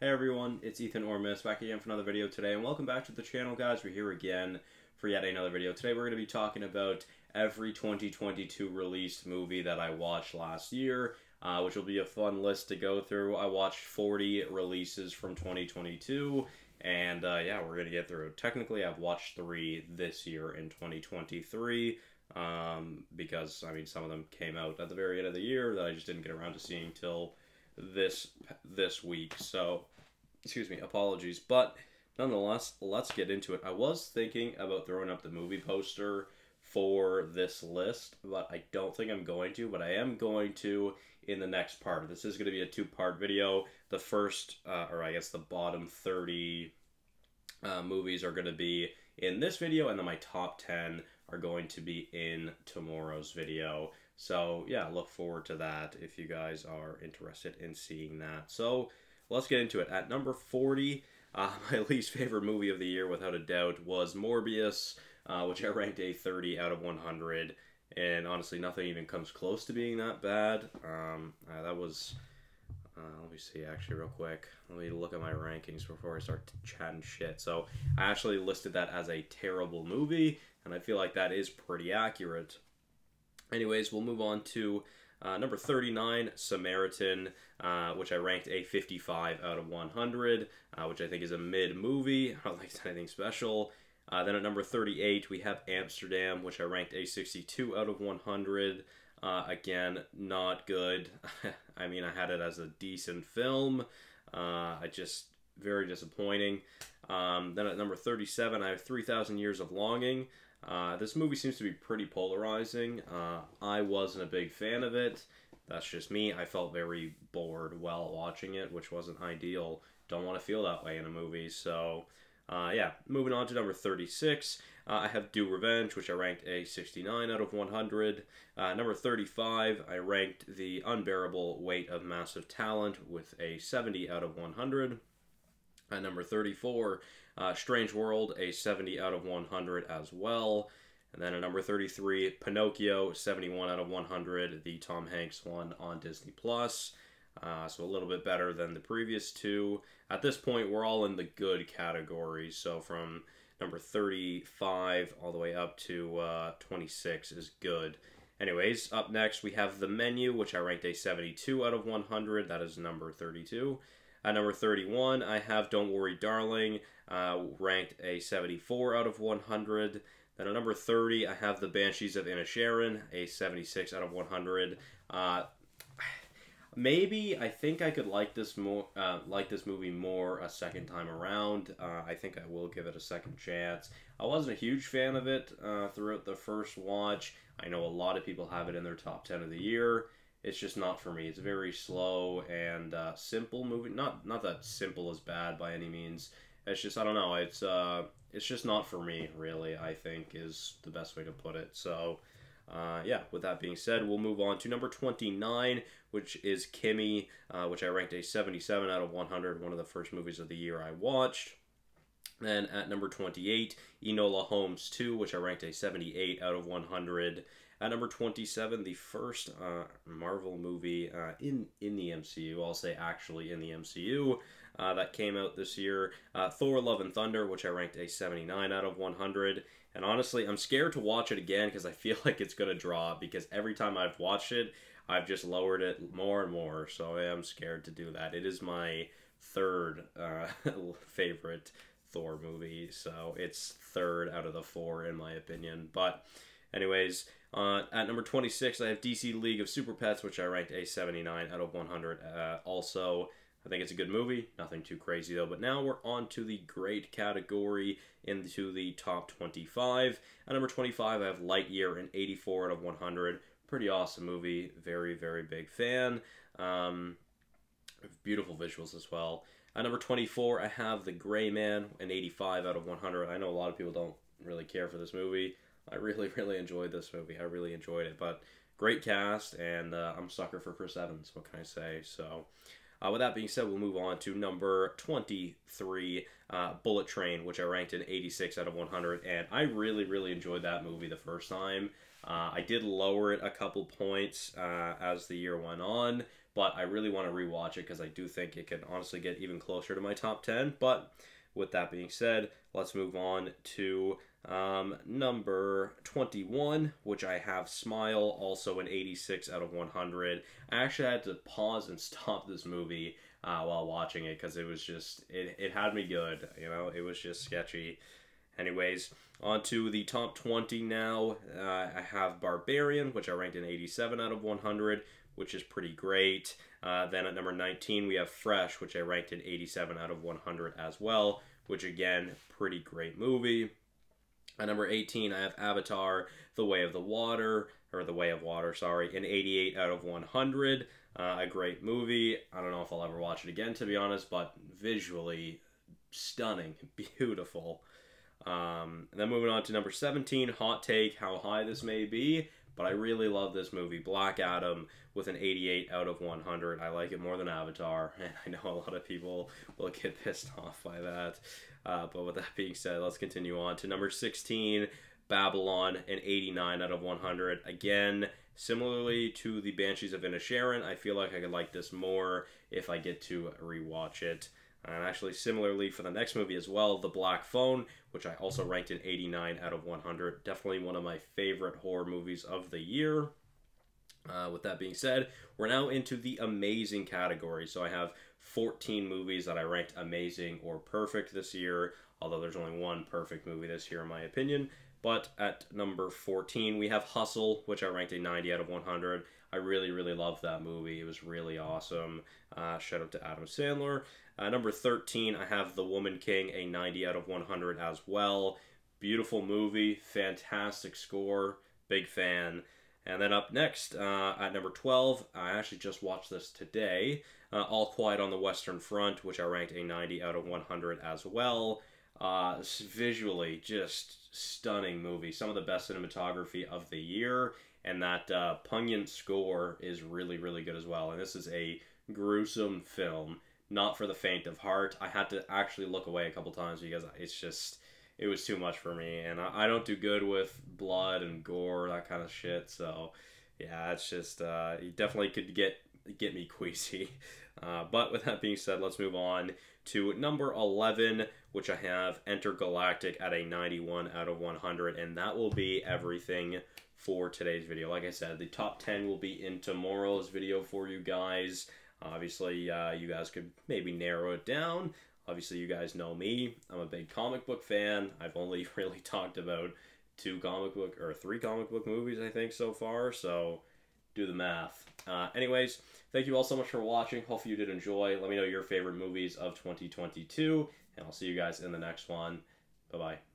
Hey everyone, it's Ethan Ormis back again for another video today, and welcome back to the channel, guys. We're here again for yet another video. Today we're going to be talking about every 2022 released movie that I watched last year, which will be a fun list to go through. I watched 40 releases from 2022, and yeah, we're going to get through. Technically, I've watched 3 this year in 2023, because, I mean, some of them came out at the very end of the year that I just didn't get around to seeing till this week, so excuse me, apologies, but nonetheless, let's get into it. I was thinking about throwing up the movie poster for this list, but I don't think I'm going to, but I am going to in the next part. This is going to be a 2-part video. The first, or I guess the bottom 30 movies are going to be in this video, and then my top 10 are going to be in tomorrow's video. So yeah, look forward to that if you guys are interested in seeing that. So let's get into it. At number 40, my least favorite movie of the year, without a doubt, was Morbius, which I ranked a 30 out of 100. And honestly, nothing even comes close to being that bad. That was, let me see actually real quick. Let me look at my rankings before I start chatting shit. So I actually listed that as a terrible movie, and I feel like that is pretty accurate. Anyways, we'll move on to number 39, Samaritan, which I ranked a 55 out of 100, which I think is a mid-movie. I don't think it's anything special. Then at number 38, we have Amsterdam, which I ranked a 62 out of 100. Again, not good. I mean, I had it as a decent film. Very disappointing. Then at number 37, I have 3,000 Years of Longing. This movie seems to be pretty polarizing. I wasn't a big fan of it. That's just me. I felt very bored while watching it, which wasn't ideal. Don't want to feel that way in a movie. So, yeah, moving on to number 36. I have Do Revenge, which I ranked a 69 out of 100. Number 35, I ranked The Unbearable Weight of Massive Talent with a 70 out of 100. At number 34, Strange World, a 70 out of 100 as well. And then at number 33, Pinocchio, 71 out of 100, the Tom Hanks one on Disney+. So a little bit better than the previous two. At this point, we're all in the good category. So from number 35 all the way up to 26 is good. Anyways, up next, we have The Menu, which I ranked a 72 out of 100. That is number 32. At number 31, I have Don't Worry Darling, ranked a 74 out of 100. Then at number 30, I have The Banshees of Inisherin, a 76 out of 100. Maybe I think I could like this movie more a second time around. I think I will give it a second chance. I wasn't a huge fan of it throughout the first watch. I know a lot of people have it in their top 10 of the year. It's just not for me. It's a very slow and simple movie. Not that simple is bad by any means. It's just, I don't know. It's just not for me, really, I think is the best way to put it. So, yeah, with that being said, we'll move on to number 29, which is Kimi, which I ranked a 77 out of 100, one of the first movies of the year I watched. Then at number 28, Enola Holmes 2, which I ranked a 78 out of 100. At number 27, the first Marvel movie in the MCU, I'll say actually in the MCU, that came out this year, Thor Love and Thunder, which I ranked a 79 out of 100. And honestly, I'm scared to watch it again because I feel like it's going to drop, because every time I've watched it, I've just lowered it more and more, so I am scared to do that. It is my third favorite Thor movie, so it's third out of the 4 in my opinion. But anyways, at number 26, I have DC League of Super Pets, which I ranked a 79 out of 100. Also, I think it's a good movie. Nothing too crazy, though. But now we're on to the great category, into the top 25. At number 25, I have Lightyear, an 84 out of 100. Pretty awesome movie. Very, very big fan. Beautiful visuals as well. At number 24, I have The Gray Man, an 85 out of 100. I know a lot of people don't really care for this movie. I really, really enjoyed this movie. I really enjoyed it. But great cast, and I'm a sucker for Chris Evans. What can I say? So, with that being said, we'll move on to number 23, Bullet Train, which I ranked an 86 out of 100. And I really, really enjoyed that movie the first time. I did lower it a couple points as the year went on, but I really want to rewatch it because I do think it can honestly get even closer to my top 10. But with that being said, let's move on to number 21, which I have Smile, also an 86 out of 100. I actually had to pause and stop this movie while watching it because it was just, it had me good, you know, it was just sketchy. Anyways, on to the top 20 now. I have Barbarian, which I ranked an 87 out of 100, which is pretty great. Then at number 19, we have Fresh, which I ranked an 87 out of 100 as well, which again, pretty great movie. At number 18, I have Avatar, The Way of Water, sorry, an 88 out of 100. A great movie. I don't know if I'll ever watch it again, to be honest, but visually stunning, beautiful. And then moving on to number 17, hot take, how high this may be, but I really love this movie, Black Adam, with an 88 out of 100. I like it more than Avatar, and I know a lot of people will get pissed off by that. But with that being said, let's continue on to number 16, Babylon, an 89 out of 100. Again, similarly to the Banshees of Inisherin, I feel like I could like this more if I get to rewatch it. And actually, similarly for the next movie as well, The Black Phone, which I also ranked an 89 out of 100. Definitely one of my favorite horror movies of the year. With that being said, we're now into the amazing category. So I have 14 movies that I ranked amazing or perfect this year, although there's only one perfect movie this year in my opinion. But at number 14, we have Hustle, which I ranked a 90 out of 100. I really, really loved that movie. It was really awesome. Shout out to Adam Sandler. Number 13, I have The Woman King, a 90 out of 100 as well. Beautiful movie, fantastic score, big fan. And then up next, at number 12, I actually just watched this today, All Quiet on the Western Front, which I ranked a 90 out of 100 as well. Visually, just stunning movie. Some of the best cinematography of the year, and that poignant score is really, really good as well. And this is a gruesome film, not for the faint of heart. I had to actually look away a couple times because it was too much for me, and I don't do good with blood and gore, that kind of shit, so yeah, it's just, you definitely could get me queasy. But with that being said, let's move on to number 11, which I have Intergalactic at a 91 out of 100, and that will be everything for today's video. Like I said, the top 10 will be in tomorrow's video for you guys. Obviously, you guys could maybe narrow it down. Obviously, you guys know me. I'm a big comic book fan. I've only really talked about 3 comic book movies, I think, so far. So, do the math. Anyways, thank you all so much for watching. Hopefully you did enjoy. Let me know your favorite movies of 2022. And I'll see you guys in the next one. Bye-bye.